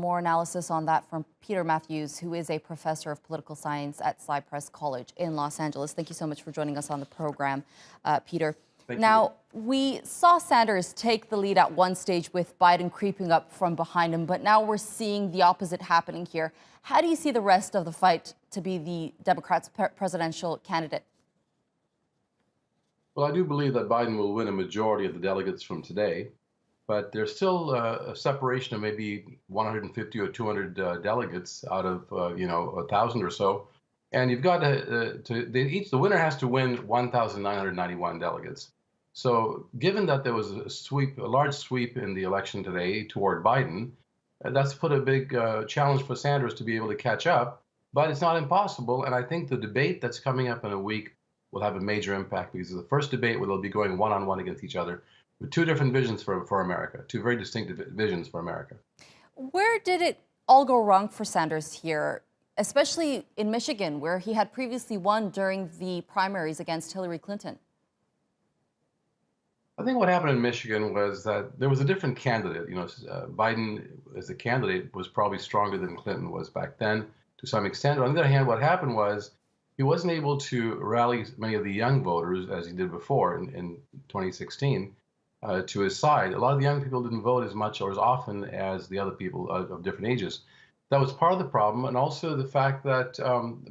more analysis on that from Peter Mathews, who is a professor of political science at Cypress College in Los Angeles. Thank you so much for joining us on the program, Peter. Thank Now, you. we saw Sanders take the lead at one stage with Biden creeping up from behind him, but now we're seeing the opposite happening here. How do you see the rest of the fight to be the Democrats' presidential candidate? Well, I do believe that Biden will win a majority of the delegates from today, but there's still a separation of maybe 150 or 200 delegates out of 1,000 or so, and you've got the winner has to win 1,991 delegates. So, given that there was a large sweep in the election today toward Biden, that's put a big challenge for Sanders to be able to catch up. But it's not impossible, and I think the debate that's coming up in a week will have a major impact because it's the first debate where they'll be going one-on-one against each other with two different visions for America, two very distinct visions for America. Where did it all go wrong for Sanders here, especially in Michigan, where he had previously won during the primaries against Hillary Clinton? I think what happened in Michigan was that there was a different candidate. Biden as a candidate was probably stronger than Clinton was back then to some extent. On the other hand, what happened was he wasn't able to rally many of the young voters as he did before in 2016 to his side. A lot of the young people didn't vote as much or as often as the other people of different ages. That was part of the problem, and also the fact that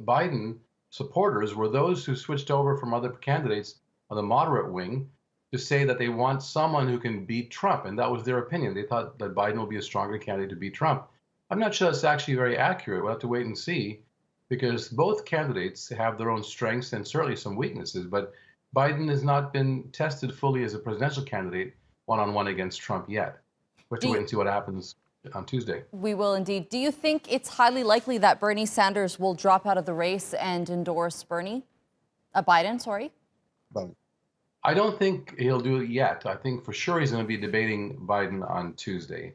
Biden supporters were those who switched over from other candidates on the moderate wing to say that they want someone who can beat Trump, and that was their opinion. They thought that Biden will be a stronger candidate to beat Trump. I'm not sure that's actually very accurate. We'll have to wait and see, because both candidates have their own strengths and certainly some weaknesses, but Biden has not been tested fully as a presidential candidate one-on-one against Trump yet. We have to wait and see what happens on Tuesday. We will indeed. Do you think it's highly likely that Bernie Sanders will drop out of the race and endorse Biden, sorry? I don't think he'll do it yet. I think for sure he's going to be debating Biden on Tuesday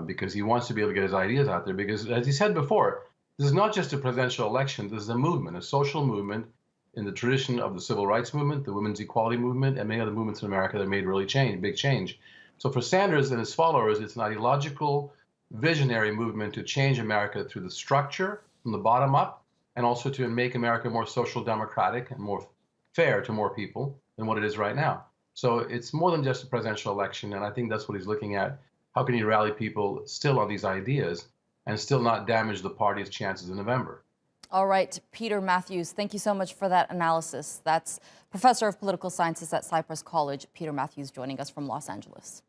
because he wants to be able to get his ideas out there. Because as he said before, this is not just a presidential election. This is a movement, a social movement in the tradition of the civil rights movement, the women's equality movement, and many other movements in America that made really big change. So for Sanders and his followers, it's an ideological, visionary movement to change America through the structure from the bottom up, and also to make America more social democratic and more fair to more people than what it is right now. So it's more than just a presidential election, and I think that's what he's looking at. How can he rally people still on these ideas and still not damage the party's chances in November? All right, Peter Mathews, thank you so much for that analysis. That's Professor of Political Sciences at Cypress College, Peter Mathews, joining us from Los Angeles.